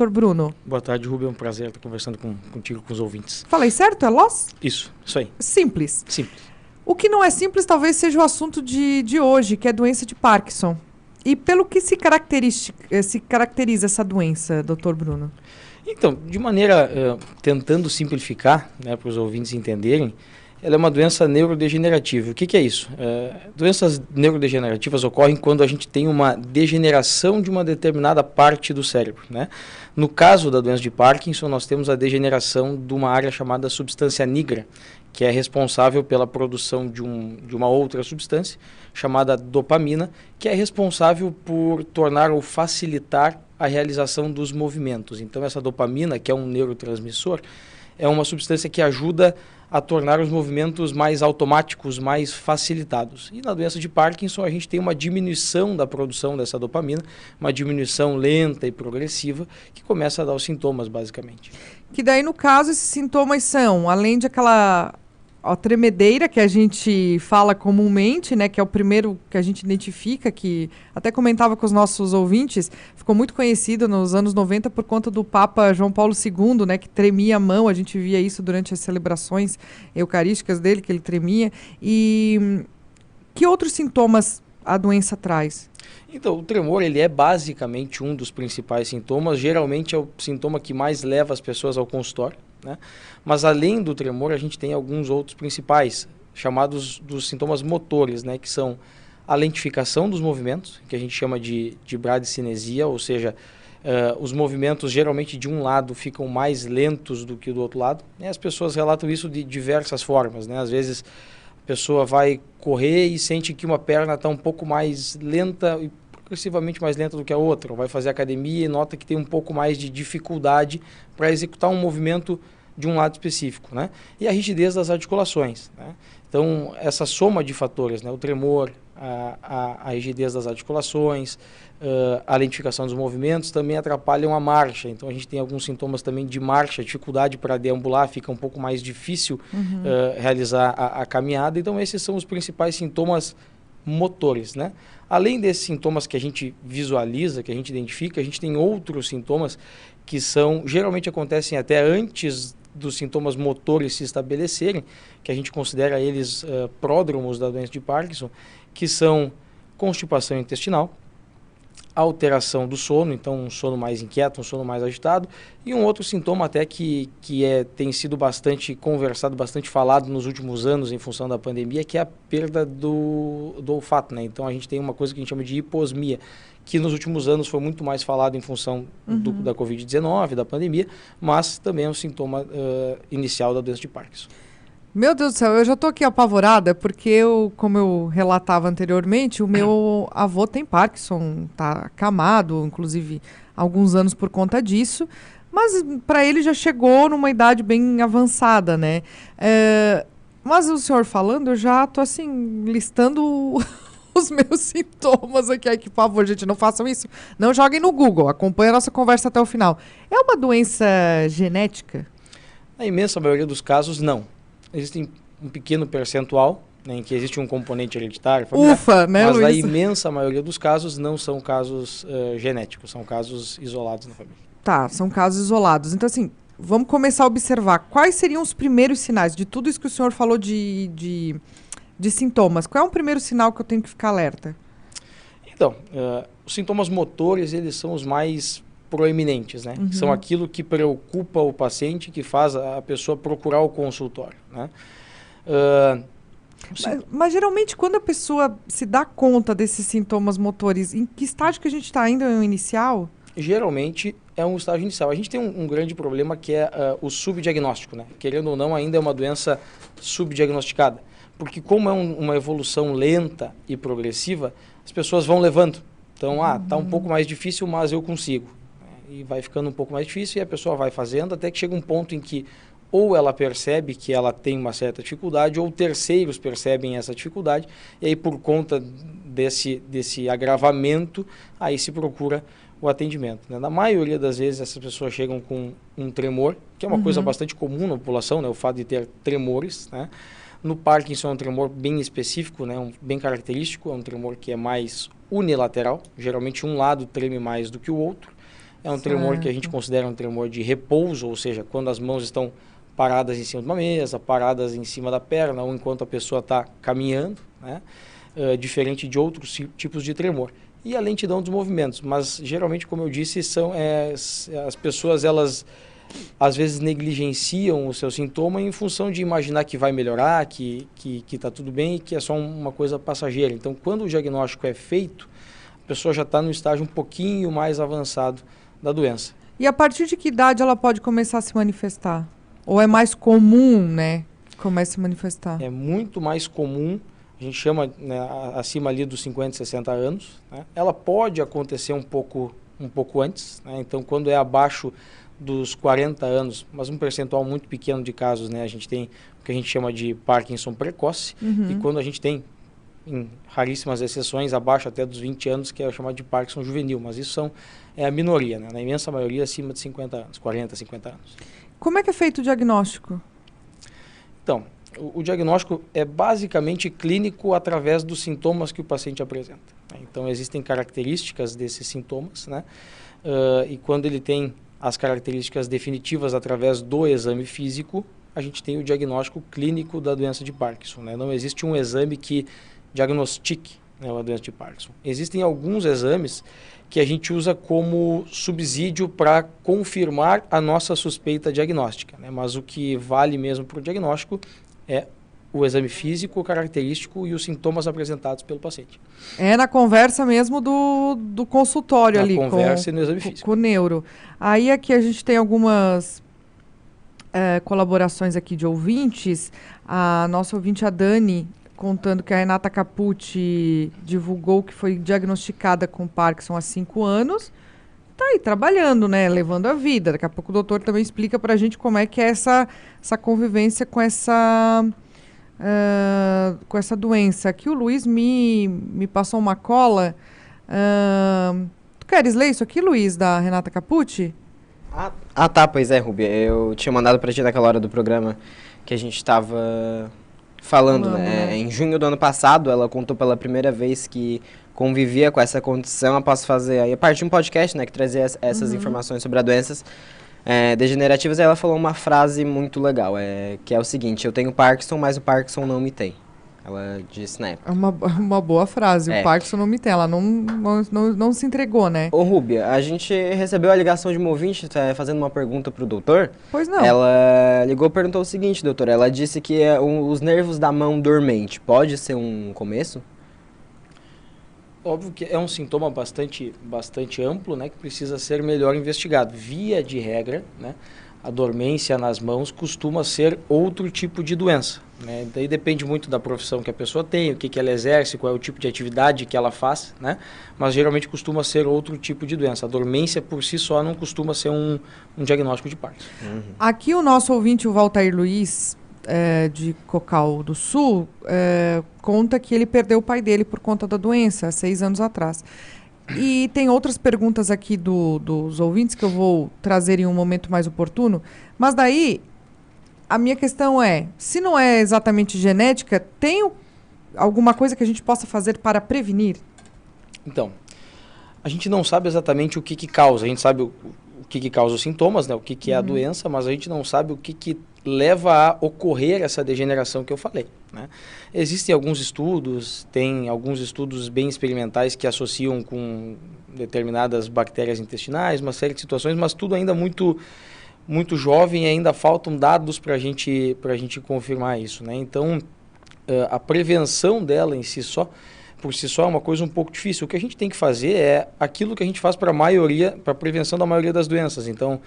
Dr. Bruno? Boa tarde, Rubem. É um prazer estar conversando contigo, com os ouvintes. Falei certo? É LOS? Isso aí. Simples. Simples. O que não é simples talvez seja o assunto de hoje, que é a doença de Parkinson. E pelo que se caracteriza essa doença, Dr. Bruno? Então, de maneira, tentando simplificar, né, para os ouvintes entenderem, ela é uma doença neurodegenerativa. O que é isso? Doenças neurodegenerativas ocorrem quando a gente tem uma degeneração de uma determinada parte do cérebro, né? No caso da doença de Parkinson, nós temos a degeneração de uma área chamada substância nigra, que é responsável pela produção de uma outra substância, chamada dopamina, que é responsável por tornar ou facilitar a realização dos movimentos. Então, essa dopamina, que é um neurotransmissor, é uma substância que ajuda a tornar os movimentos mais automáticos, mais facilitados. E na doença de Parkinson a gente tem uma diminuição da produção dessa dopamina, uma diminuição lenta e progressiva, que começa a dar os sintomas, basicamente. Que daí, no caso, esses sintomas são, além de aquela tremedeira que a gente fala comumente, né, que é o primeiro que a gente identifica, que até comentava com os nossos ouvintes, ficou muito conhecido nos anos 90 por conta do Papa João Paulo II, né, que tremia a mão, a gente via isso durante as celebrações eucarísticas dele, que ele tremia. E que outros sintomas a doença traz? Então, o tremor, ele é basicamente um dos principais sintomas, geralmente é o sintoma que mais leva as pessoas ao consultório, né? Mas além do tremor, a gente tem alguns outros principais, chamados dos sintomas motores, né? Que são a lentificação dos movimentos, que a gente chama de bradicinesia, ou seja, os movimentos geralmente de um lado ficam mais lentos do que do outro lado. E as pessoas relatam isso de diversas formas, né? Às vezes a pessoa vai correr e sente que uma perna está um pouco mais lenta e progressivamente mais lenta do que a outra, ou vai fazer academia e nota que tem um pouco mais de dificuldade para executar um movimento de um lado específico, né? E a rigidez das articulações, né? Então, essa soma de fatores, né? O tremor, a rigidez das articulações, a lentificação dos movimentos também atrapalham a marcha. Então, a gente tem alguns sintomas também de marcha, dificuldade para deambular, fica um pouco mais difícil realizar a caminhada. Então, esses são os principais sintomas motores, né? Além desses sintomas que a gente visualiza, que a gente identifica, a gente tem outros sintomas que geralmente acontecem até antes dos sintomas motores se estabelecerem, que a gente considera eles pródromos da doença de Parkinson, que são constipação intestinal, alteração do sono, então um sono mais inquieto, um sono mais agitado, e um outro sintoma até que tem sido bastante conversado, bastante falado nos últimos anos em função da pandemia, que é a perda do olfato, né? Então a gente tem uma coisa que a gente chama de hiposmia, que nos últimos anos foi muito mais falado em função da Covid-19, da pandemia, mas também é um sintoma inicial da doença de Parkinson. Meu Deus do céu, eu já estou aqui apavorada, porque como eu relatava anteriormente, o meu avô tem Parkinson, tá acamado, inclusive há alguns anos por conta disso, mas para ele já chegou numa idade bem avançada, né? Mas o senhor falando, eu já estou assim, listando os meus sintomas aqui. Ai, que favor, gente, não façam isso. Não joguem no Google, acompanhem a nossa conversa até o final. É uma doença genética? Na imensa maioria dos casos, não. Existem um pequeno percentual, né, em que existe um componente hereditário, familiar, ufa, né, mas Luiz? na imensa maioria dos casos não são casos genéticos, são casos isolados na família. Tá, são casos isolados. Então, assim, vamos começar a observar quais seriam os primeiros sinais de tudo isso que o senhor falou de sintomas. Qual é o primeiro sinal que eu tenho que ficar alerta? Então, os sintomas motores, eles são os mais proeminentes, né? São aquilo que preocupa o paciente, que faz a pessoa procurar o consultório, né? Mas geralmente quando a pessoa se dá conta desses sintomas motores, em que estágio que a gente está ainda no inicial? Geralmente é um estágio inicial. A gente tem um grande problema que é o subdiagnóstico, né? Querendo ou não, ainda é uma doença subdiagnosticada, porque como é uma evolução lenta e progressiva, as pessoas vão levando. Então, tá um pouco mais difícil, mas eu consigo. E vai ficando um pouco mais difícil e a pessoa vai fazendo até que chega um ponto em que ou ela percebe que ela tem uma certa dificuldade ou terceiros percebem essa dificuldade e aí por conta desse agravamento, aí se procura o atendimento, né? Na maioria das vezes essas pessoas chegam com um tremor, que é uma coisa bastante comum na população, né? O fato de ter tremores, né? No Parkinson é um tremor bem específico, né? Bem característico, é um tremor que é mais unilateral, geralmente um lado treme mais do que o outro. É um tremor que a gente considera um tremor de repouso, ou seja, quando as mãos estão paradas em cima de uma mesa, paradas em cima da perna, ou enquanto a pessoa está caminhando, né? Diferente de outros tipos de tremor. E a lentidão dos movimentos, mas geralmente, como eu disse, as pessoas, elas às vezes negligenciam o seu sintoma em função de imaginar que vai melhorar, que está tudo bem e que é só uma coisa passageira. Então, quando o diagnóstico é feito, a pessoa já está no estágio um pouquinho mais avançado da doença. E a partir de que idade ela pode começar a se manifestar? Ou é mais comum, né, que comece a se manifestar? É muito mais comum, a gente chama, né, acima ali dos 50, 60 anos, né? Ela pode acontecer um pouco antes, né? Então, quando é abaixo dos 40 anos, mas um percentual muito pequeno de casos, né? A gente tem o que a gente chama de Parkinson precoce, e quando a gente tem, em raríssimas exceções, abaixo até dos 20 anos, que é o chamado de Parkinson juvenil, mas isso é a minoria, né? Na imensa maioria acima de 50 anos, 40, 50 anos. Como é que é feito o diagnóstico? Então, o diagnóstico é basicamente clínico através dos sintomas que o paciente apresenta. Então, existem características desses sintomas, né? E quando ele tem as características definitivas através do exame físico, a gente tem o diagnóstico clínico da doença de Parkinson, né? Não existe um exame que diagnostique, né, a doença de Parkinson. Existem alguns exames que a gente usa como subsídio para confirmar a nossa suspeita diagnóstica, né? Mas o que vale mesmo para o diagnóstico é o exame físico, característico e os sintomas apresentados pelo paciente. É na conversa mesmo do consultório ali. Na conversa e no exame físico. Com o neuro. Aí aqui a gente tem algumas colaborações aqui de ouvintes. A nossa ouvinte, a Dani, contando que a Renata Capucci divulgou que foi diagnosticada com Parkinson há 5 anos. Tá aí trabalhando, né? Levando a vida. Daqui a pouco o doutor também explica pra gente como é que é essa convivência com essa doença. Aqui o Luiz me passou uma cola. Tu queres ler isso aqui, Luiz, da Renata Capucci? Tá, pois é, Rúbia. Eu tinha mandado pra ti naquela hora do programa que a gente estava falando, né? Em junho do ano passado, ela contou pela primeira vez que convivia com essa condição após fazer aí a parte de um podcast, né, que trazia essas informações sobre as doenças degenerativas. E ela falou uma frase muito legal, que é o seguinte: eu tenho Parkinson, mas o Parkinson não me tem. Ela disse na época. É uma boa frase. O Parkinson não me tem. Ela não se entregou, né? Ô, Rúbia, a gente recebeu a ligação de uma ouvinte fazendo uma pergunta pro doutor. Pois não. Ela ligou e perguntou o seguinte, doutor. Ela disse que os nervos da mão dormente pode ser um começo? Óbvio que é um sintoma bastante amplo, né, que precisa ser melhor investigado. Via de regra, né, a dormência nas mãos costuma ser outro tipo de doença, né? Daí depende muito da profissão que a pessoa tem, o que ela exerce, qual é o tipo de atividade que ela faz, né? Mas geralmente costuma ser outro tipo de doença. A dormência por si só não costuma ser um diagnóstico de Parkinson. Aqui o nosso ouvinte, o Valtair Luiz, de Cocal do Sul, conta que ele perdeu o pai dele por conta da doença, há 6 anos atrás. E tem outras perguntas aqui dos ouvintes que eu vou trazer em um momento mais oportuno. Mas daí, a minha questão é, se não é exatamente genética, tem alguma coisa que a gente possa fazer para prevenir? Então, a gente não sabe exatamente o que causa. A gente sabe o que causa os sintomas, né? O que é a doença, mas a gente não sabe o que leva a ocorrer essa degeneração que eu falei, né? Existem alguns estudos, tem alguns estudos bem experimentais que associam com determinadas bactérias intestinais, uma série de situações, mas tudo ainda muito jovem e ainda faltam dados para a gente confirmar isso, né? Então, a prevenção dela por si só é uma coisa um pouco difícil. O que a gente tem que fazer é aquilo que a gente faz para a prevenção da maioria das doenças. Então,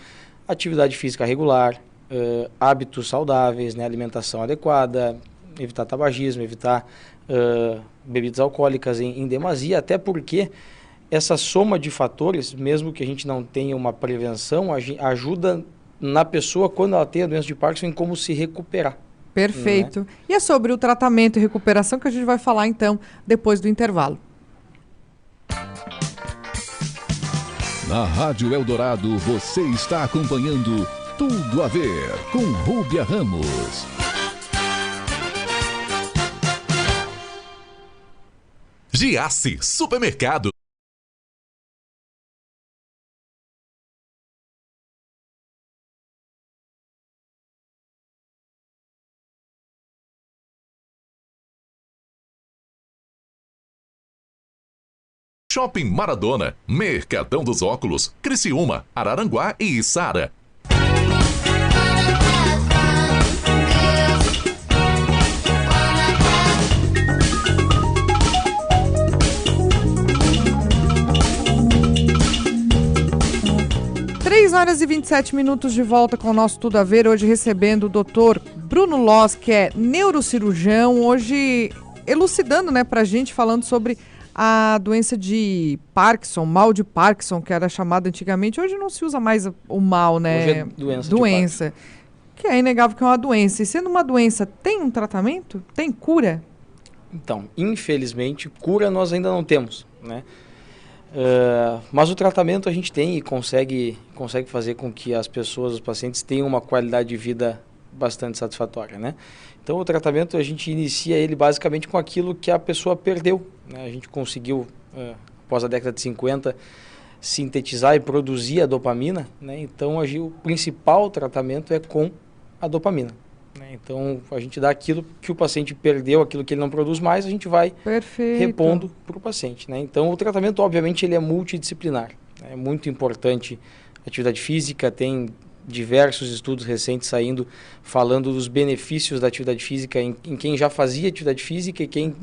atividade física regular, hábitos saudáveis, né, alimentação adequada, evitar tabagismo, evitar bebidas alcoólicas em demasia, até porque essa soma de fatores, mesmo que a gente não tenha uma prevenção, ajuda na pessoa, quando ela tem a doença de Parkinson, em como se recuperar. Perfeito. Né? E é sobre o tratamento e recuperação que a gente vai falar, então, depois do intervalo. Na Rádio Eldorado, você está acompanhando Tudo a Ver com Rúbia Ramos. Giasse Supermercado. Shopping Maradona, Mercadão dos Óculos, Criciúma, Araranguá e Içara. Horas e 27 minutos de volta com o nosso Tudo a Ver, hoje recebendo o Dr. Bruno Loz, que é neurocirurgião, hoje elucidando, né, pra gente, falando sobre a doença de Parkinson, mal de Parkinson, que era chamada antigamente. Hoje não se usa mais o mal, né? Hoje é doença. Que é inegável que é uma doença. E sendo uma doença, tem um tratamento? Tem cura? Então, infelizmente, cura nós ainda não temos, né? Mas o tratamento a gente tem e consegue fazer com que as pessoas, os pacientes, tenham uma qualidade de vida bastante satisfatória, né? Então o tratamento a gente inicia ele basicamente com aquilo que a pessoa perdeu, né? A gente conseguiu, após a década de 50, sintetizar e produzir a dopamina, né? Então o principal tratamento é com a dopamina. Então, a gente dá aquilo que o paciente perdeu, aquilo que ele não produz mais, a gente vai repondo para o paciente, né? Então, o tratamento, obviamente, ele é multidisciplinar. É muito importante a atividade física, tem diversos estudos recentes saindo falando dos benefícios da atividade física em quem já fazia atividade física e quem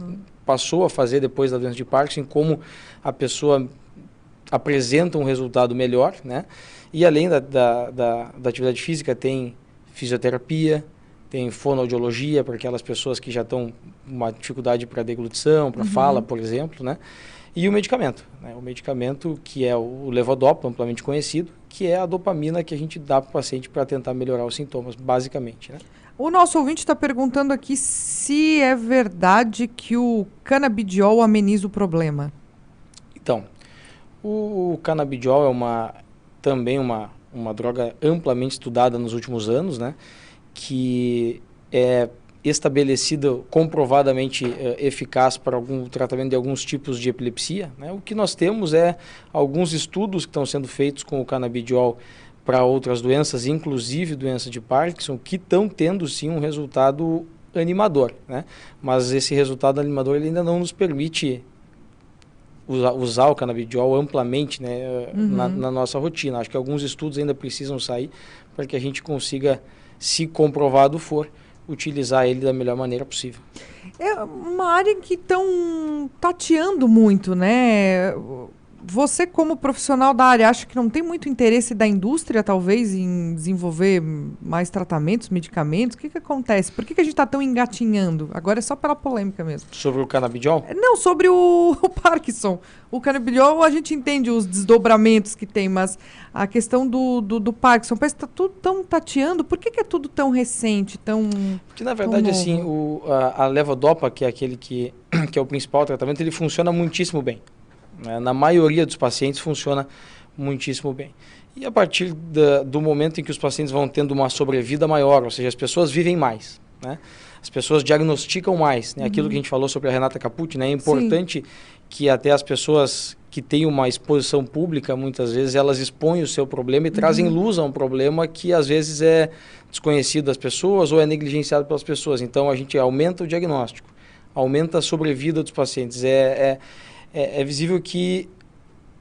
passou a fazer depois da doença de Parkinson, como a pessoa apresenta um resultado melhor, né? E além da atividade física, tem fisioterapia, tem fonoaudiologia para aquelas pessoas que já estão com uma dificuldade para deglutição, para fala, por exemplo, né? E o medicamento, né? O medicamento que é o levodopa, amplamente conhecido, que é a dopamina que a gente dá para o paciente para tentar melhorar os sintomas, basicamente, né? O nosso ouvinte está perguntando aqui se é verdade que o canabidiol ameniza o problema. Então, o canabidiol é também uma droga amplamente estudada nos últimos anos, né? Que é estabelecida, comprovadamente eficaz para algum tratamento de alguns tipos de epilepsia, né? O que nós temos é alguns estudos que estão sendo feitos com o canabidiol para outras doenças, inclusive doença de Parkinson, que estão tendo sim um resultado animador, né? Mas esse resultado animador ele ainda não nos permite usar o canabidiol amplamente, né, na nossa rotina. Acho que alguns estudos ainda precisam sair para que a gente consiga, se comprovado for, utilizar ele da melhor maneira possível. É uma área que estão tateando muito, né? Você, como profissional da área, acha que não tem muito interesse da indústria, talvez, em desenvolver mais tratamentos, medicamentos? O que acontece? Por que a gente está tão engatinhando? Agora é só pela polêmica mesmo. Sobre o canabidiol? Não, sobre o Parkinson. O canabidiol, a gente entende os desdobramentos que tem, mas a questão do Parkinson, parece que está tudo tão tateando. Por que é tudo tão recente, Porque, na verdade, assim, a levodopa, que é aquele que é o principal tratamento, ele funciona muitíssimo bem. Na maioria dos pacientes funciona muitíssimo bem. E a partir do momento em que os pacientes vão tendo uma sobrevida maior, ou seja, as pessoas vivem mais, né? As pessoas diagnosticam mais, né? Aquilo que a gente falou sobre a Renata Capucci, né? É importante que até as pessoas que têm uma exposição pública, muitas vezes elas expõem o seu problema e trazem luz a um problema que às vezes é desconhecido das pessoas ou é negligenciado pelas pessoas. Então a gente aumenta o diagnóstico, aumenta a sobrevida dos pacientes. É visível que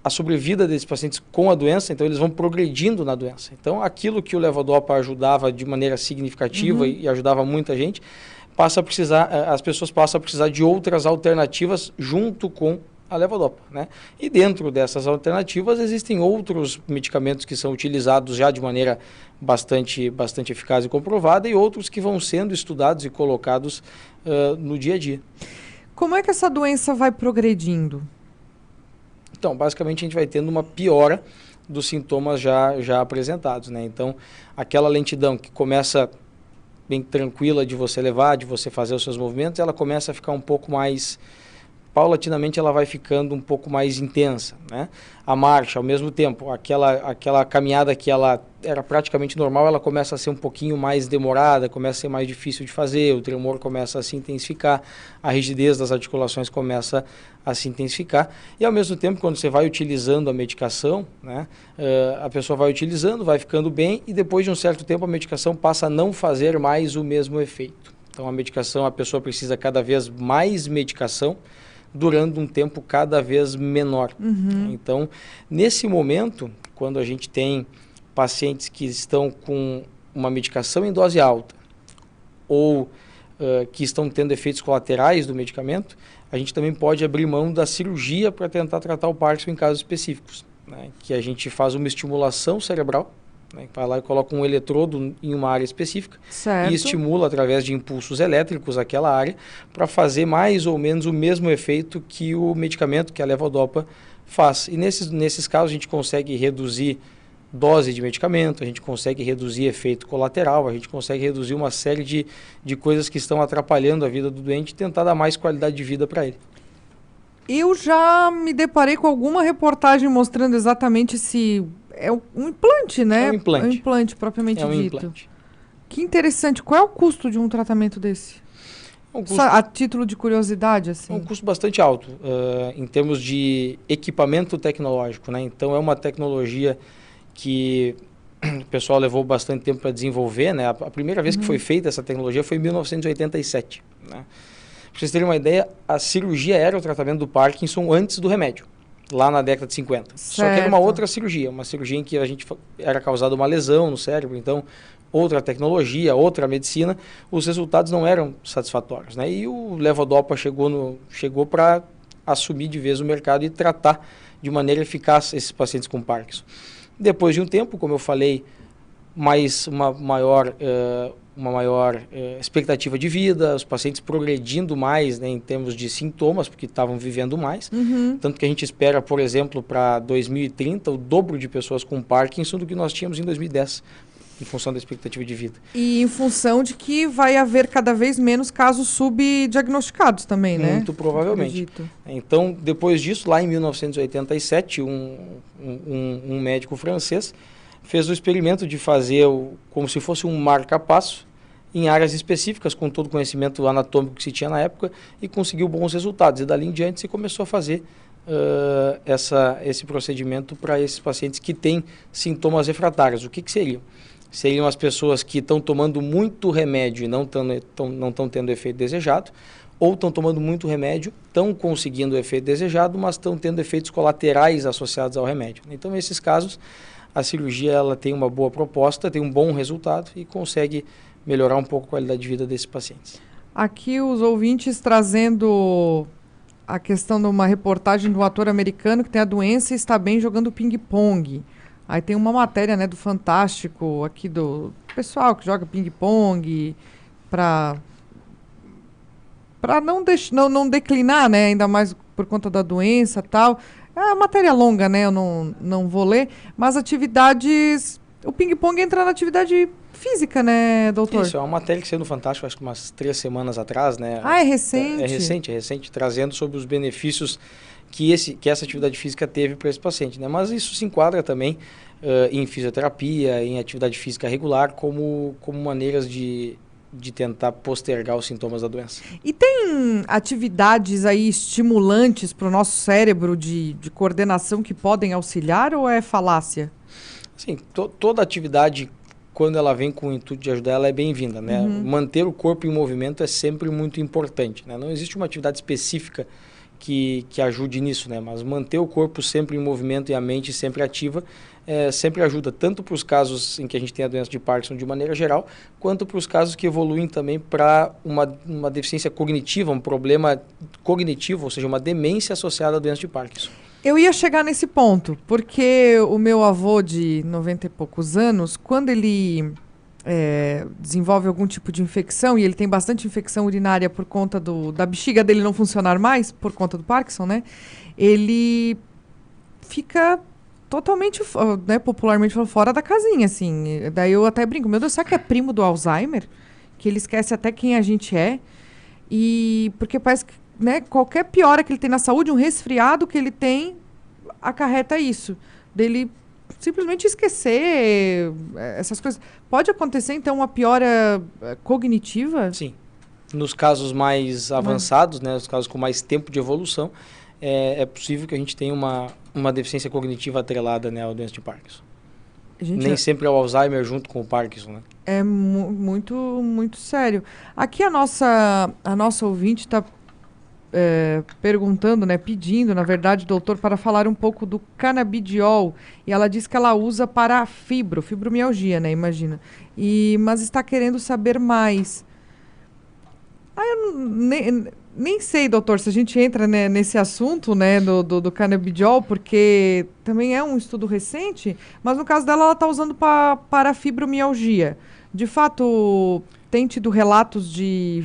a sobrevida desses pacientes com a doença, então eles vão progredindo na doença. Então aquilo que o levodopa ajudava de maneira significativa e ajudava muita gente, as pessoas passam a precisar de outras alternativas junto com a levodopa, né? E dentro dessas alternativas existem outros medicamentos que são utilizados já de maneira bastante eficaz e comprovada e outros que vão sendo estudados e colocados no dia a dia. Como é que essa doença vai progredindo? Então, basicamente, a gente vai tendo uma piora dos sintomas já apresentados, né? Então, aquela lentidão que começa bem tranquila de você levar, de você fazer os seus movimentos, ela começa a ficar um pouco mais... Paulatinamente, ela vai ficando um pouco mais intensa, né? A marcha, ao mesmo tempo, aquela caminhada que ela era praticamente normal, ela começa a ser um pouquinho mais demorada, começa a ser mais difícil de fazer, o tremor começa a se intensificar, a rigidez das articulações começa a se intensificar. E, ao mesmo tempo, quando você vai utilizando a medicação, né, a pessoa vai utilizando, vai ficando bem, e depois de um certo tempo a medicação passa a não fazer mais o mesmo efeito. Então, a medicação, a pessoa precisa cada vez mais medicação, durando um tempo cada vez menor. Então, nesse momento, quando a gente tem pacientes que estão com uma medicação em dose alta ou que estão tendo efeitos colaterais do medicamento, a gente também pode abrir mão da cirurgia para tentar tratar o Parkinson em casos específicos, né? Que a gente faz uma estimulação cerebral, né? Vai lá e coloca um eletrodo em uma área específica e estimula através de impulsos elétricos aquela área para fazer mais ou menos o mesmo efeito que o medicamento, que a levodopa, faz. E nesses casos a gente consegue reduzir dose de medicamento, a gente consegue reduzir efeito colateral, a gente consegue reduzir uma série de coisas que estão atrapalhando a vida do doente e tentar dar mais qualidade de vida para ele. Eu já me deparei com alguma reportagem mostrando exatamente se é um implante, né? É um implante. É um implante propriamente dito. Implante. Que interessante. Qual é o custo de um tratamento desse? Custo, a título de curiosidade, assim. É um custo bastante alto em termos de equipamento tecnológico, né? Então é uma tecnologia que o pessoal levou bastante tempo para desenvolver, né? A primeira vez que foi feita essa tecnologia foi em 1987, né? Para vocês terem uma ideia, a cirurgia era o tratamento do Parkinson antes do remédio, lá na década de 50. Certo. Só que era uma outra cirurgia, uma cirurgia em que a gente era causada uma lesão no cérebro, então outra tecnologia, outra medicina, os resultados não eram satisfatórios, né? E o levodopa chegou para assumir de vez o mercado e tratar de maneira eficaz esses pacientes com Parkinson. Depois de um tempo, como eu falei, uma maior expectativa de vida, os pacientes progredindo mais, né, em termos de sintomas, porque estavam vivendo mais. Tanto que a gente espera, por exemplo, para 2030, o dobro de pessoas com Parkinson do que nós tínhamos em 2010, em função da expectativa de vida. E em função de que vai haver cada vez menos casos subdiagnosticados também, né? Muito provavelmente. Então, depois disso, lá em 1987, um médico francês fez o experimento de fazer como se fosse um marca-passo em áreas específicas, com todo o conhecimento anatômico que se tinha na época, e conseguiu bons resultados. E dali em diante se começou a fazer esse procedimento para esses pacientes que têm sintomas refratários. O que seriam? Seriam as pessoas que estão tomando muito remédio e não estão tendo o efeito desejado, ou estão tomando muito remédio, estão conseguindo o efeito desejado, mas estão tendo efeitos colaterais associados ao remédio. Então, nesses casos, a cirurgia ela tem uma boa proposta, tem um bom resultado e consegue melhorar um pouco a qualidade de vida desses pacientes. Aqui os ouvintes trazendo a questão de uma reportagem do ator americano que tem a doença e está bem jogando ping-pong. Aí tem uma matéria, né, do Fantástico, aqui do pessoal que joga ping-pong para não declinar, né, ainda mais por conta da doença e tal. É uma matéria longa, né, eu não vou ler, mas atividades... O ping-pong entra na atividade física, né, doutor? Isso, é uma matéria que saiu no Fantástico, acho que umas 3 semanas atrás, né? Ah, é recente? É recente, trazendo sobre os benefícios que essa atividade física teve para esse paciente, né? Mas isso se enquadra também em fisioterapia, em atividade física regular, como maneiras de tentar postergar os sintomas da doença. E tem atividades aí estimulantes para o nosso cérebro de coordenação que podem auxiliar ou é falácia? Sim, toda atividade, quando ela vem com o intuito de ajudar, ela é bem-vinda, né? Manter o corpo em movimento é sempre muito importante, né? Não existe uma atividade específica que ajude nisso, né? Mas manter o corpo sempre em movimento e a mente sempre ativa sempre ajuda, tanto para os casos em que a gente tem a doença de Parkinson de maneira geral, quanto para os casos que evoluem também para uma deficiência cognitiva, um problema cognitivo, ou seja, uma demência associada à doença de Parkinson. Eu ia chegar nesse ponto, porque o meu avô de 90 e poucos anos, quando ele desenvolve algum tipo de infecção, e ele tem bastante infecção urinária por conta da bexiga dele não funcionar mais, por conta do Parkinson, né? Ele fica totalmente, né, popularmente falando, fora da casinha, assim. Daí eu até brinco, meu Deus, será que é primo do Alzheimer? Que ele esquece até quem a gente é? E porque parece que, né, qualquer piora que ele tem na saúde, um resfriado que ele tem, acarreta isso. Dele simplesmente esquecer essas coisas. Pode acontecer, então, uma piora cognitiva? Sim. Nos casos mais avançados, né, nos casos com mais tempo de evolução, é possível que a gente tenha uma deficiência cognitiva atrelada, né, à doença de Parkinson. Nem sempre é o Alzheimer junto com o Parkinson, né? É muito, muito sério. Aqui a nossa ouvinte está perguntando, né, pedindo, na verdade, doutor, para falar um pouco do canabidiol. E ela diz que ela usa para fibromialgia, né, imagina. Mas está querendo saber mais. Eu nem sei, doutor, se a gente entra, né, nesse assunto, né, do canabidiol, porque também é um estudo recente, mas no caso dela, ela está usando para fibromialgia. De fato, tem tido relatos de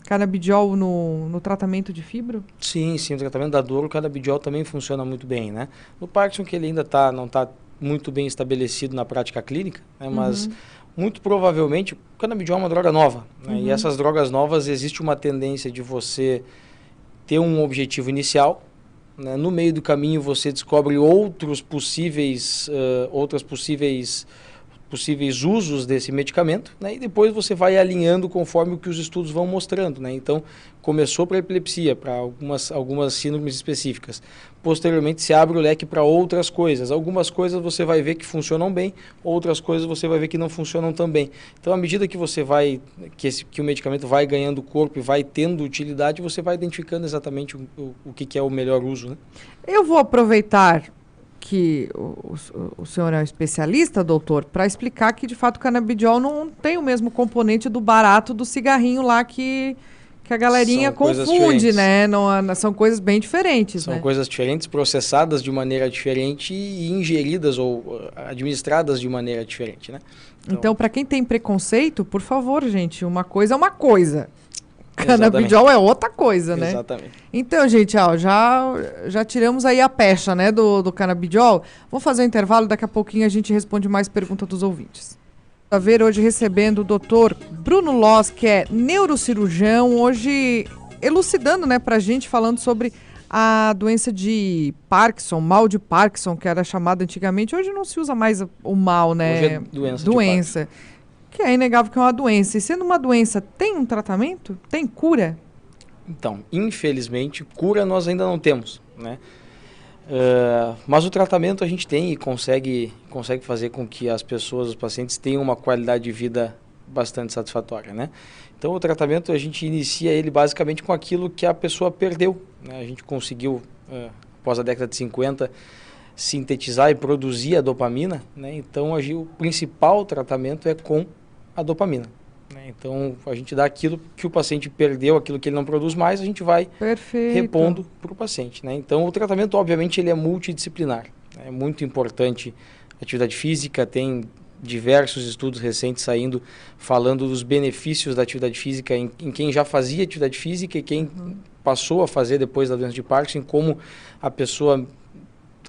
canabidiol no tratamento de fibro? Sim, no tratamento da dor, o canabidiol também funciona muito bem, né? No Parkinson, que ele ainda não está muito bem estabelecido na prática clínica, né, mas muito provavelmente o canabidiol é uma droga nova, né? E essas drogas novas, existe uma tendência de você ter um objetivo inicial, né? No meio do caminho você descobre outros possíveis usos desse medicamento, né? E depois você vai alinhando conforme o que os estudos vão mostrando, né? Então, começou para epilepsia, para algumas síndromes específicas. Posteriormente, se abre o leque para outras coisas. Algumas coisas você vai ver que funcionam bem, outras coisas você vai ver que não funcionam tão bem. Então, à medida que você que o medicamento vai ganhando corpo e vai tendo utilidade, você vai identificando exatamente o que é o melhor uso, né? Eu vou aproveitar que o senhor é um especialista, doutor, para explicar que, de fato, o canabidiol não tem o mesmo componente do barato do cigarrinho lá que a galerinha confunde, né? São coisas bem diferentes, São né? coisas diferentes, processadas de maneira diferente e ingeridas ou administradas de maneira diferente, né? Então, para quem tem preconceito, por favor, gente, uma coisa é uma coisa. Canabidiol é outra coisa, né? Exatamente. Então, gente, já tiramos aí a pecha, né, do canabidiol. Vamos fazer um intervalo, daqui a pouquinho a gente responde mais perguntas dos ouvintes. A ver, hoje recebendo o doutor Bruno Loss, que é neurocirurgião, hoje elucidando, né, pra gente, falando sobre a doença de Parkinson, mal de Parkinson, que era chamada antigamente. Hoje não se usa mais o mal, né? Hoje é doença. Que é inegável que é uma doença. E sendo uma doença, tem um tratamento? Tem cura? Então, infelizmente, cura nós ainda não temos, né? Mas o tratamento a gente tem e consegue fazer com que as pessoas, os pacientes, tenham uma qualidade de vida bastante satisfatória, né? Então, o tratamento a gente inicia ele basicamente com aquilo que a pessoa perdeu, né? A gente conseguiu, após a década de 50, sintetizar e produzir a dopamina, né? Então, o principal tratamento é com a dopamina, né? Então, a gente dá aquilo que o paciente perdeu, aquilo que ele não produz mais, a gente vai repondo para o paciente, né? Então, o tratamento, obviamente, ele é multidisciplinar. É muito importante a atividade física, tem diversos estudos recentes saindo falando dos benefícios da atividade física em quem já fazia atividade física e quem passou a fazer depois da doença de Parkinson, como a pessoa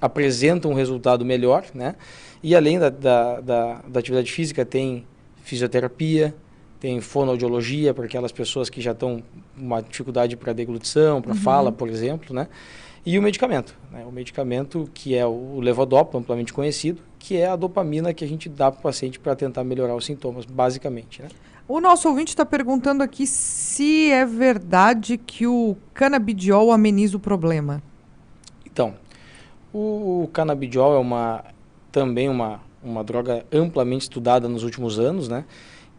apresenta um resultado melhor, né? E além da atividade física, tem fisioterapia, tem fonoaudiologia para aquelas pessoas que já estão com uma dificuldade para deglutição, para fala, por exemplo, né? E o medicamento, né? O medicamento que é o levodopa, amplamente conhecido, que é a dopamina que a gente dá para o paciente para tentar melhorar os sintomas, basicamente, né? O nosso ouvinte está perguntando aqui se é verdade que o canabidiol ameniza o problema. Então, o canabidiol é também uma droga amplamente estudada nos últimos anos, né?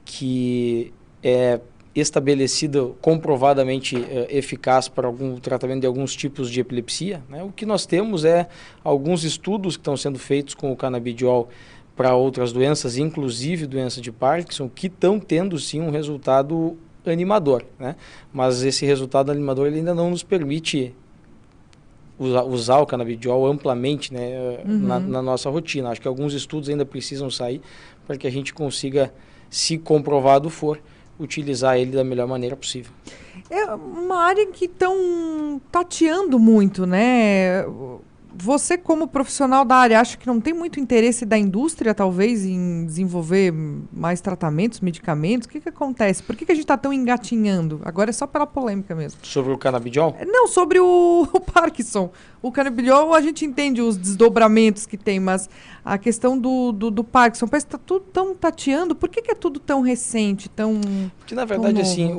Que é estabelecida, comprovadamente eficaz para algum tratamento de alguns tipos de epilepsia, né? O que nós temos é alguns estudos que estão sendo feitos com o canabidiol para outras doenças, inclusive doença de Parkinson, que estão tendo sim um resultado animador, né? Mas esse resultado animador ele ainda não nos permite usar o canabidiol amplamente, né, na nossa rotina. Acho que alguns estudos ainda precisam sair para que a gente consiga, se comprovado for, utilizar ele da melhor maneira possível. É uma área que estão tateando muito, né? Você, como profissional da área, acha que não tem muito interesse da indústria, talvez, em desenvolver mais tratamentos, medicamentos? O que acontece? Por que a gente está tão engatinhando? Agora é só pela polêmica mesmo. Sobre o canabidiol? Não, sobre o Parkinson. O canabidiol, a gente entende os desdobramentos que tem, mas a questão do Parkinson, parece que está tudo tão tateando. Por que é tudo tão recente, Porque, na verdade, assim,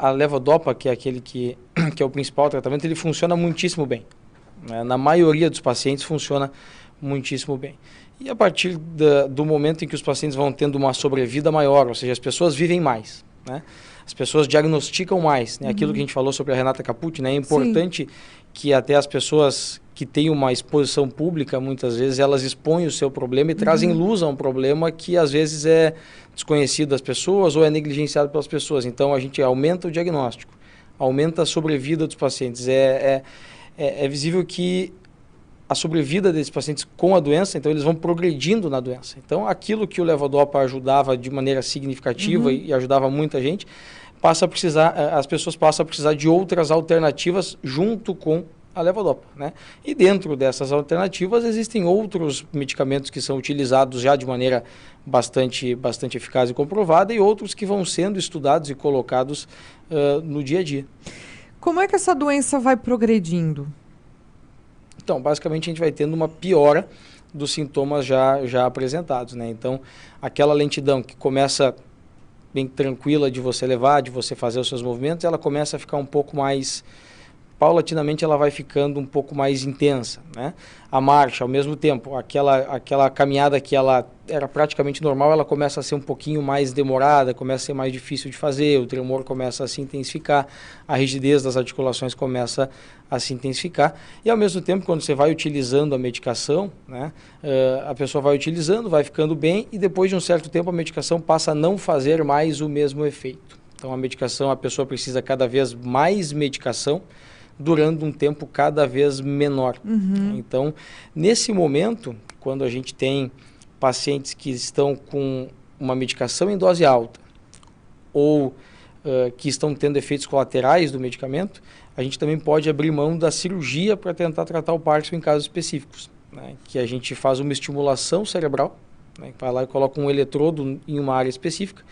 a levodopa, que é aquele que é o principal tratamento, ele funciona muitíssimo bem. Na maioria dos pacientes funciona muitíssimo bem. E a partir do momento em que os pacientes vão tendo uma sobrevida maior, ou seja, as pessoas vivem mais, né? As pessoas diagnosticam mais, né? Aquilo que a gente falou sobre a Renata Capucci, né? É importante que até as pessoas que têm uma exposição pública, muitas vezes, elas expõem o seu problema e trazem luz a um problema que às vezes é desconhecido das pessoas ou é negligenciado pelas pessoas. Então, a gente aumenta o diagnóstico, aumenta a sobrevida dos pacientes. É visível que a sobrevida desses pacientes com a doença, então eles vão progredindo na doença. Então, aquilo que o levodopa ajudava de maneira significativa e ajudava muita gente, as pessoas passam a precisar de outras alternativas junto com a levodopa, né? E dentro dessas alternativas existem outros medicamentos que são utilizados já de maneira bastante eficaz e comprovada e outros que vão sendo estudados e colocados no dia a dia. Como é que essa doença vai progredindo? Então, basicamente, a gente vai tendo uma piora dos sintomas já apresentados, né? Então, aquela lentidão que começa bem tranquila de você levar, de você fazer os seus movimentos, ela começa a ficar um pouco mais... Paulatinamente, ela vai ficando um pouco mais intensa, né? A marcha, ao mesmo tempo, aquela caminhada que ela era praticamente normal, ela começa a ser um pouquinho mais demorada, começa a ser mais difícil de fazer, o tremor começa a se intensificar, a rigidez das articulações começa a se intensificar. E, ao mesmo tempo, quando você vai utilizando a medicação, né, a pessoa vai utilizando, vai ficando bem, e depois de um certo tempo a medicação passa a não fazer mais o mesmo efeito. Então, a pessoa precisa cada vez mais medicação, durando um tempo cada vez menor. Então, nesse momento, quando a gente tem pacientes que estão com uma medicação em dose alta ou que estão tendo efeitos colaterais do medicamento, a gente também pode abrir mão da cirurgia para tentar tratar o Parkinson em casos específicos, né? Que a gente faz uma estimulação cerebral, né? Vai lá e coloca um eletrodo em uma área específica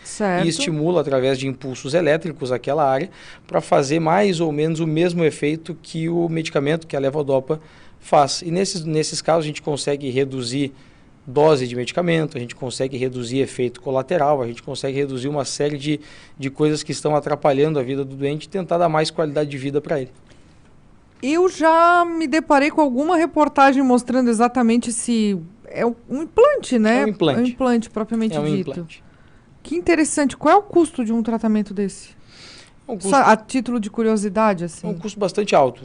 e estimula através de impulsos elétricos aquela área para fazer mais ou menos o mesmo efeito que o medicamento, que a levodopa, faz. E nesses casos a gente consegue reduzir dose de medicamento, a gente consegue reduzir efeito colateral, a gente consegue reduzir uma série de coisas que estão atrapalhando a vida do doente e tentar dar mais qualidade de vida para ele. Eu já me deparei com alguma reportagem mostrando exatamente se... É um implante, né? É um implante. É um implante propriamente dito. Implante. Que interessante. Qual é o custo de um tratamento desse? A título de curiosidade, assim. É um custo bastante alto,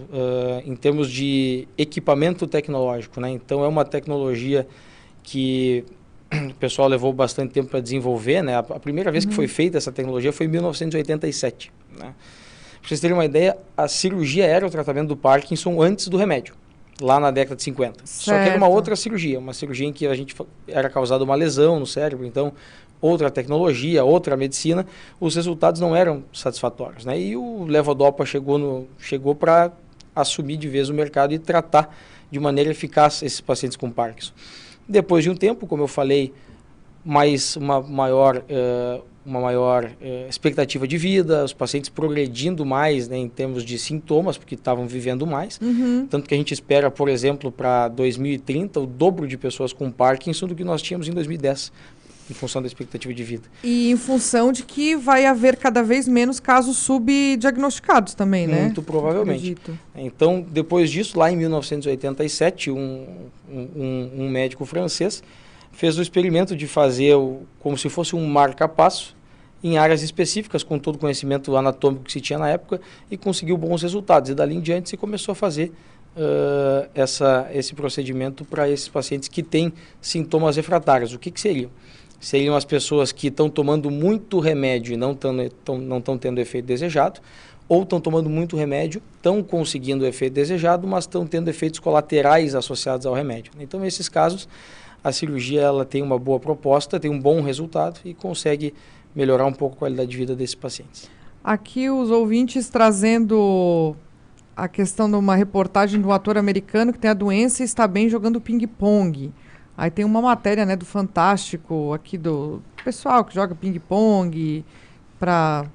em termos de equipamento tecnológico, né? Então, é uma tecnologia que o pessoal levou bastante tempo para desenvolver, né? A primeira vez que foi feita essa tecnologia foi em 1987, né? Para vocês terem uma ideia, a cirurgia era o tratamento do Parkinson antes do remédio, lá na década de 50. Certo. Só que era uma outra cirurgia, uma cirurgia em que era causada uma lesão no cérebro, então outra tecnologia, outra medicina, os resultados não eram satisfatórios, né? E o levodopa chegou para assumir de vez o mercado e tratar de maneira eficaz esses pacientes com Parkinson. Depois de um tempo, como eu falei, uma maior expectativa de vida, os pacientes progredindo mais, né, em termos de sintomas, porque estavam vivendo mais. Tanto que a gente espera, por exemplo, para 2030, o dobro de pessoas com Parkinson do que nós tínhamos em 2010, em função da expectativa de vida. E em função de que vai haver cada vez menos casos subdiagnosticados também, né? Muito provavelmente. Então, depois disso, lá em 1987, um médico francês fez o experimento de fazer como se fosse um marca-passo em áreas específicas, com todo o conhecimento anatômico que se tinha na época, e conseguiu bons resultados. E dali em diante se começou a fazer esse procedimento para esses pacientes que têm sintomas refratários. O que seriam? Seriam as pessoas que estão tomando muito remédio e não estão tendo o efeito desejado, ou estão tomando muito remédio, estão conseguindo o efeito desejado, mas estão tendo efeitos colaterais associados ao remédio. Então, nesses casos, a cirurgia ela tem uma boa proposta, tem um bom resultado e consegue melhorar um pouco a qualidade de vida desses pacientes. Aqui os ouvintes trazendo a questão de uma reportagem de um ator americano que tem a doença e está bem jogando ping-pong. Aí tem uma matéria, né, do Fantástico, aqui do pessoal que joga ping-pong para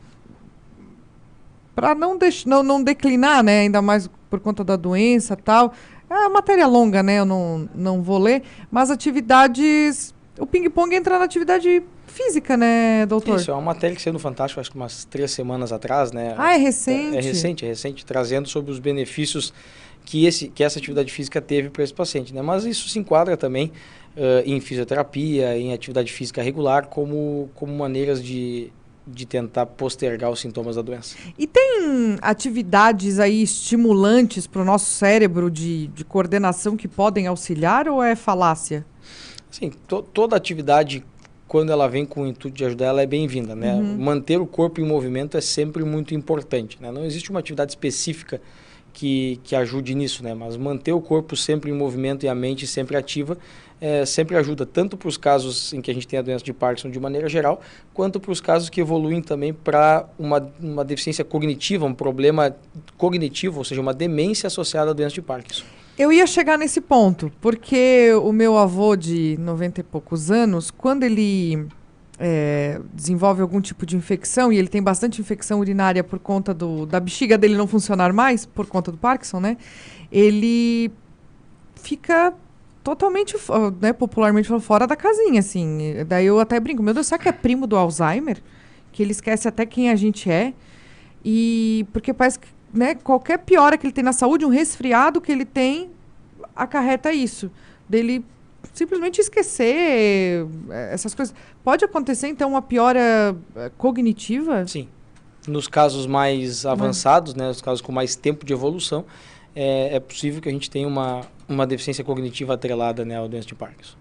não declinar, né, ainda mais por conta da doença e tal. É uma matéria longa, né, eu não vou ler, mas atividades... O ping-pong entra na atividade física, né, doutor? Isso, é uma matéria que saiu no Fantástico, acho que umas 3 semanas atrás, né? Ah, é recente? É recente, trazendo sobre os benefícios que essa atividade física teve para esse paciente, né? Mas isso se enquadra também em fisioterapia, em atividade física regular, como maneiras de de tentar postergar os sintomas da doença. E tem atividades aí estimulantes para o nosso cérebro de coordenação que podem auxiliar ou é falácia? Sim, toda atividade, quando ela vem com o intuito de ajudar, ela é bem-vinda, né? Manter o corpo em movimento é sempre muito importante, né? Não existe uma atividade específica que ajude nisso, né? Mas manter o corpo sempre em movimento e a mente sempre ativa sempre ajuda, tanto para os casos em que a gente tem a doença de Parkinson de maneira geral, quanto para os casos que evoluem também para uma deficiência cognitiva, um problema cognitivo, ou seja, uma demência associada à doença de Parkinson. Eu ia chegar nesse ponto, porque o meu avô de 90 e poucos anos, quando ele desenvolve algum tipo de infecção, e ele tem bastante infecção urinária por conta da bexiga dele não funcionar mais, por conta do Parkinson, né? Ele fica totalmente, né, popularmente falando, fora da casinha, assim. Daí eu até brinco, meu Deus, será que é primo do Alzheimer? Que ele esquece até quem a gente é? E porque parece que, né, qualquer piora que ele tem na saúde, um resfriado que ele tem, acarreta isso. Dele simplesmente esquecer essas coisas. Pode acontecer, então, uma piora cognitiva? Sim. Nos casos mais avançados, né, os casos com mais tempo de evolução, é possível que a gente tenha uma deficiência cognitiva atrelada, né, à doença de Parkinson.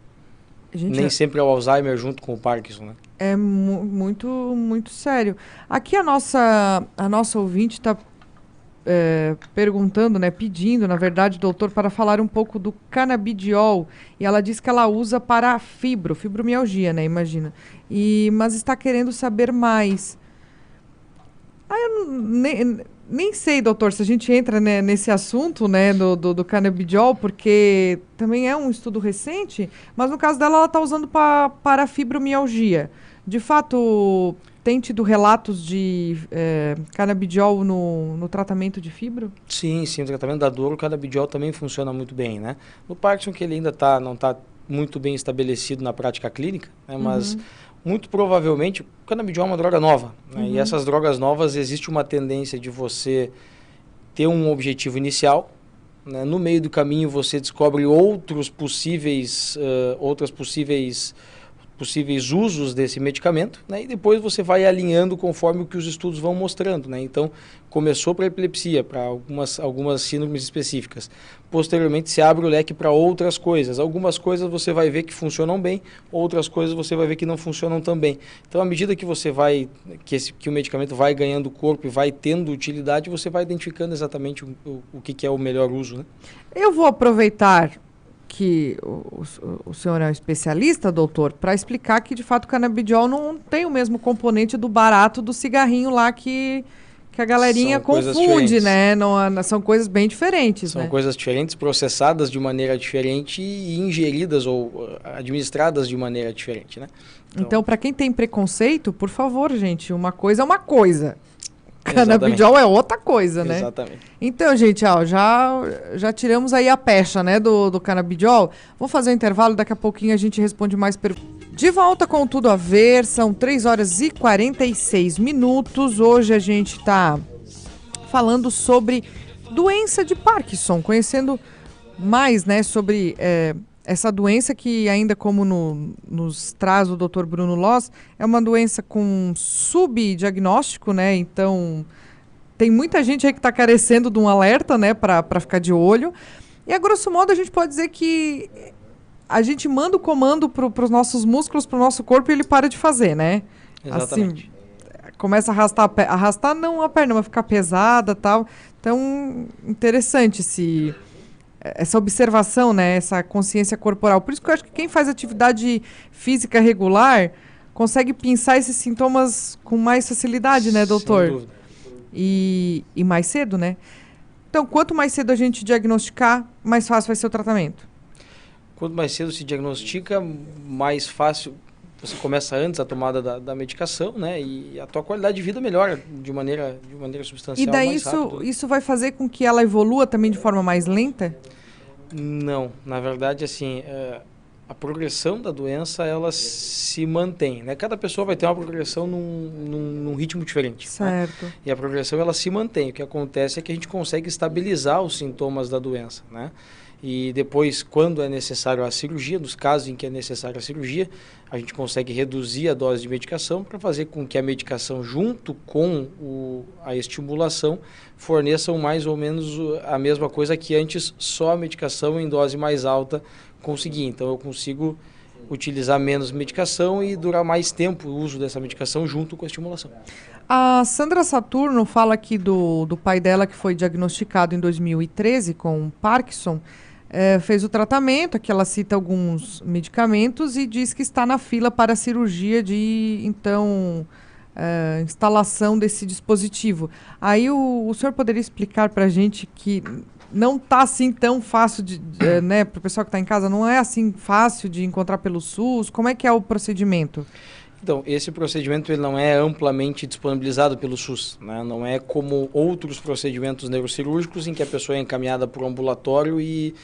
Nem sempre é o Alzheimer junto com o Parkinson, né? É muito, muito sério. Aqui a nossa ouvinte está perguntando, né, pedindo, na verdade, doutor, para falar um pouco do canabidiol. E ela diz que ela usa para fibromialgia, né, imagina. Mas está querendo saber mais. Eu nem sei, doutor, se a gente entra, né, nesse assunto, né, do canabidiol, porque também é um estudo recente, mas no caso dela ela está usando para fibromialgia. De fato, tem tido relatos de canabidiol no tratamento de fibro? Sim, no tratamento da dor o canabidiol também funciona muito bem, né? No Parkinson, que ele ainda não está muito bem estabelecido na prática clínica, né, mas muito provavelmente o canabidiol é uma droga nova, né? E essas drogas novas, existe uma tendência de você ter um objetivo inicial, né? No meio do caminho você descobre outros possíveis usos desse medicamento, né? E depois você vai alinhando conforme o que os estudos vão mostrando, né? Então, começou para epilepsia, para algumas síndromes específicas. Posteriormente, se abre o leque para outras coisas. Algumas coisas você vai ver que funcionam bem, outras coisas você vai ver que não funcionam tão bem. Então, à medida que você que o medicamento vai ganhando corpo e vai tendo utilidade, você vai identificando exatamente o que é o melhor uso, né? Eu vou aproveitar que o senhor é um especialista, doutor, para explicar que, de fato, o canabidiol não tem o mesmo componente do barato do cigarrinho lá que a galerinha confunde, né? São coisas bem diferentes, São né? coisas diferentes, processadas de maneira diferente e ingeridas ou administradas de maneira diferente, né? Então, para quem tem preconceito, por favor, gente, uma coisa é uma coisa. Canabidiol é outra coisa, né? Exatamente. Então, gente, já tiramos aí a pecha, né, do canabidiol. Vamos fazer um intervalo, daqui a pouquinho a gente responde mais perguntas. De volta com Tudo a Ver, são 3h46. Hoje a gente está falando sobre doença de Parkinson, conhecendo mais, né, sobre essa doença que ainda como nos traz o Dr. Bruno Loz, é uma doença com subdiagnóstico, né? Então, tem muita gente aí que está carecendo de um alerta, né, para ficar de olho. E, a grosso modo, a gente pode dizer que a gente manda o comando para os nossos músculos, para o nosso corpo, e ele para de fazer, né? Exatamente. Assim, começa a arrastar não a perna, mas ficar pesada e tal. Então, interessante essa observação, né? Essa consciência corporal. Por isso que eu acho que quem faz atividade física regular consegue pensar esses sintomas com mais facilidade, né, doutor? Sem dúvida. E mais cedo, né? Então, quanto mais cedo a gente diagnosticar, mais fácil vai ser o tratamento. Quanto mais cedo se diagnostica, mais fácil você começa antes a tomada da medicação, né? E a tua qualidade de vida melhora de maneira substancial. E daí mais rápido. isso vai fazer com que ela evolua também de forma mais lenta? Não, na verdade, assim, a progressão da doença, ela se mantém, né? Cada pessoa vai ter uma progressão num ritmo diferente. Certo. Né? E a progressão, ela se mantém. O que acontece é que a gente consegue estabilizar os sintomas da doença, né? E depois, quando é necessário a cirurgia, nos casos em que é necessária a cirurgia, a gente consegue reduzir a dose de medicação para fazer com que a medicação, junto com a estimulação, forneçam mais ou menos a mesma coisa que antes só a medicação em dose mais alta conseguia. Então, eu consigo utilizar menos medicação e durar mais tempo o uso dessa medicação junto com a estimulação. A Sandra Saturno fala aqui do pai dela, que foi diagnosticado em 2013 com Parkinson. Fez o tratamento, aqui ela cita alguns medicamentos e diz que está na fila para a cirurgia de, então, instalação desse dispositivo. Aí o senhor poderia explicar para a gente que não está assim tão fácil, né, para o pessoal que está em casa, não é assim fácil de encontrar pelo SUS? Como é que é o procedimento? Então, esse procedimento ele não é amplamente disponibilizado pelo SUS, né? Não é como outros procedimentos neurocirúrgicos em que a pessoa é encaminhada para o ambulatório e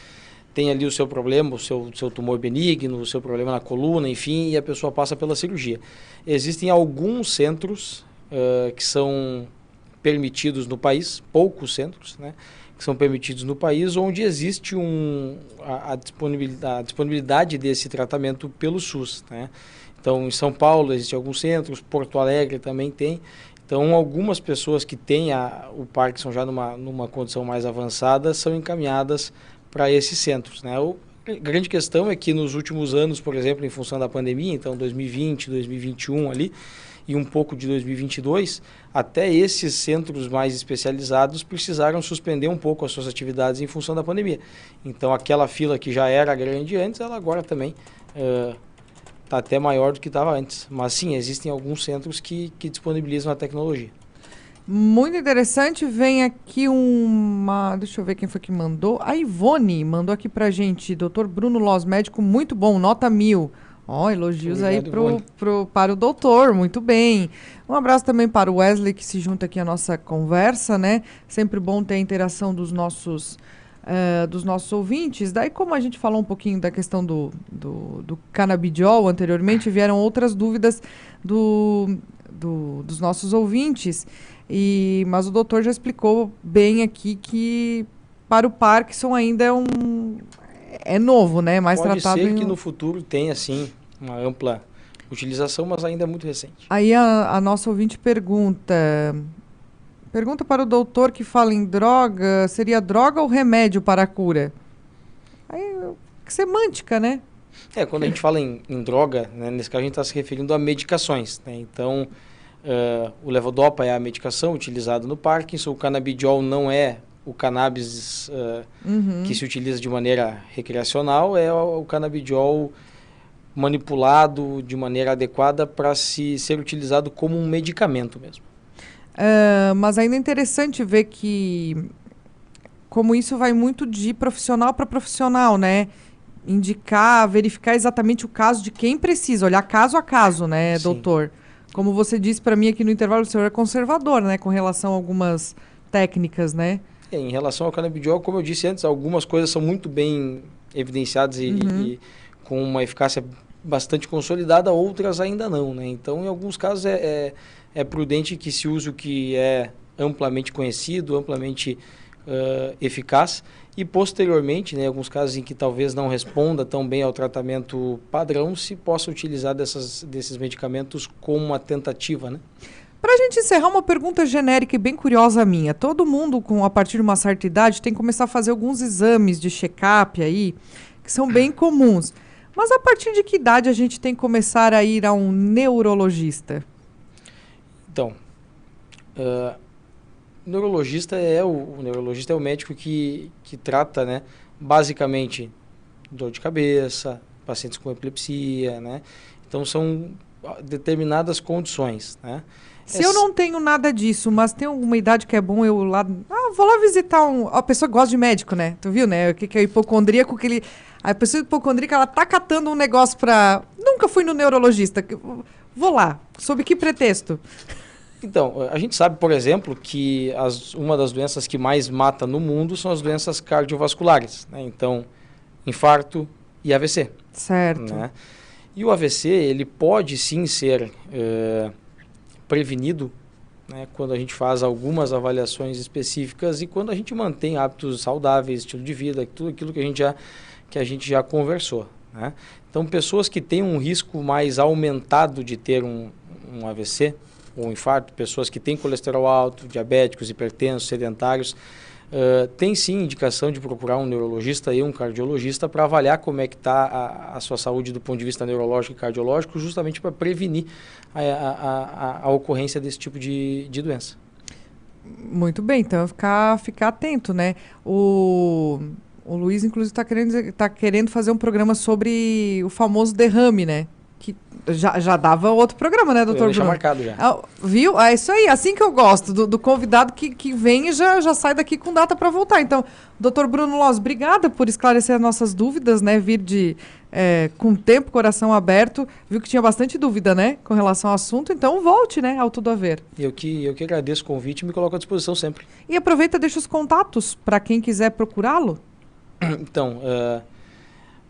tem ali o seu problema, o seu tumor benigno, o seu problema na coluna, enfim, e a pessoa passa pela cirurgia. Existem alguns centros que são permitidos no país, poucos centros, né, que são permitidos no país, onde existe a disponibilidade desse tratamento pelo SUS, né? Então, em São Paulo existem alguns centros, Porto Alegre também tem. Então, algumas pessoas que têm o Parkinson já numa condição mais avançada são encaminhadas para esses centros, né? A grande questão é que nos últimos anos, por exemplo, em função da pandemia, então 2020, 2021 ali, e um pouco de 2022, até esses centros mais especializados precisaram suspender um pouco as suas atividades em função da pandemia. Então, aquela fila que já era grande antes, ela agora também está até maior do que estava antes. Mas sim, existem alguns centros que disponibilizam a tecnologia. Muito interessante. Vem aqui deixa eu ver quem foi que mandou. A Ivone mandou aqui pra gente. Dr. Bruno Loz, médico muito bom, nota 1000. Elogios. Obrigado, aí para o doutor, muito bem. Um abraço também para o Wesley, que se junta aqui à nossa conversa, né? Sempre bom ter a interação dos nossos ouvintes. Daí, como a gente falou um pouquinho da questão do canabidiol anteriormente, vieram outras dúvidas dos nossos ouvintes, mas o doutor já explicou bem aqui que para o Parkinson ainda é novo, né? Mais Pode tratado ser que no futuro tenha, assim, uma ampla utilização, mas ainda é muito recente. Aí a nossa ouvinte pergunta para o doutor que fala em droga, seria droga ou remédio para a cura? Aí, semântica, né? Quando a gente fala em droga, né, nesse caso a gente está se referindo a medicações, né? Então, o levodopa é a medicação utilizada no Parkinson, o canabidiol não é o cannabis que se utiliza de maneira recreacional, é o canabidiol manipulado de maneira adequada para ser utilizado como um medicamento mesmo. Mas ainda é interessante ver que como isso vai muito de profissional para profissional, né? Indicar, verificar exatamente o caso de quem precisa, olhar caso a caso, né, Sim. doutor? Como você disse para mim aqui no intervalo, o senhor é conservador, né, com relação a algumas técnicas, né? Em relação ao canabidiol, como eu disse antes, algumas coisas são muito bem evidenciadas e com uma eficácia bastante consolidada, outras ainda não, né? Então, em alguns casos é prudente que se use o que é amplamente conhecido, amplamente eficaz, e posteriormente, né, em alguns casos em que talvez não responda tão bem ao tratamento padrão, se possa utilizar desses medicamentos como uma tentativa, né? Para a gente encerrar, uma pergunta genérica e bem curiosa minha. Todo mundo, a partir de uma certa idade, tem que começar a fazer alguns exames de check-up aí, que são bem comuns. Mas a partir de que idade a gente tem que começar a ir a um neurologista? Então, o neurologista é o médico que trata, né, basicamente dor de cabeça, pacientes com epilepsia, né? Então são determinadas condições, né? Se eu não tenho nada disso, mas tem alguma idade que é bom eu lá... vou lá visitar a pessoa gosta de médico, né? Tu viu, né? O que é hipocondríaco, a pessoa hipocondríaca, ela tá catando um negócio pra... Nunca fui no neurologista. Vou lá. Sob que pretexto? Então, a gente sabe, por exemplo, que uma das doenças que mais mata no mundo são as doenças cardiovasculares, né? Então, infarto e AVC. Certo. Né? E o AVC, ele pode sim ser prevenido né, quando a gente faz algumas avaliações específicas e quando a gente mantém hábitos saudáveis, estilo de vida, tudo aquilo que a gente já conversou, né? Então, pessoas que têm um risco mais aumentado de ter um AVC ou um infarto, pessoas que têm colesterol alto, diabéticos, hipertensos, sedentários, tem sim indicação de procurar um neurologista e um cardiologista para avaliar como é que está a sua saúde do ponto de vista neurológico e cardiológico, justamente para prevenir a ocorrência desse tipo de doença. Muito bem, então ficar atento, né? O Luiz, inclusive, tá querendo fazer um programa sobre o famoso derrame, né? Que já dava outro programa, né, doutor Bruno? Marcado já. Viu? É isso aí, assim que eu gosto, do convidado que vem e já sai daqui com data para voltar. Então, doutor Bruno Loz, obrigada por esclarecer as nossas dúvidas, né? Vir com tempo, coração aberto. Viu que tinha bastante dúvida, né, com relação ao assunto. Então, volte, né, ao Tudo a Ver. Eu que agradeço o convite e me coloco à disposição sempre. E aproveita e deixa os contatos para quem quiser procurá-lo. Então,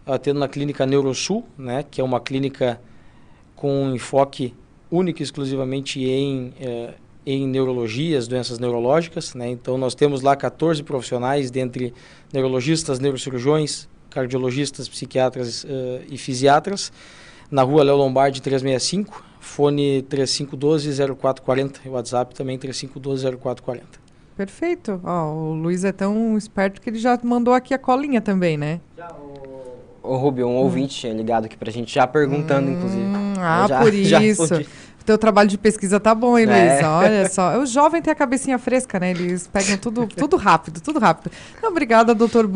atendo na clínica Neurosul, né, que é uma clínica com enfoque único e exclusivamente em neurologias, doenças neurológicas, né? Então, nós temos lá 14 profissionais, dentre neurologistas, neurocirurgiões, cardiologistas, psiquiatras e fisiatras, na rua Léo Lombardi 365, fone 3512-0440, e o WhatsApp também 3512-0440. Perfeito. O Luiz é tão esperto que ele já mandou aqui a colinha também, né? O Rubio, um ouvinte tinha ligado aqui pra gente, já perguntando, inclusive. Por isso. O teu trabalho de pesquisa tá bom, hein, Luiz? Olha só. O jovem tem a cabecinha fresca, né? Eles pegam tudo rápido, tudo rápido. Então, obrigada, doutor Bruno.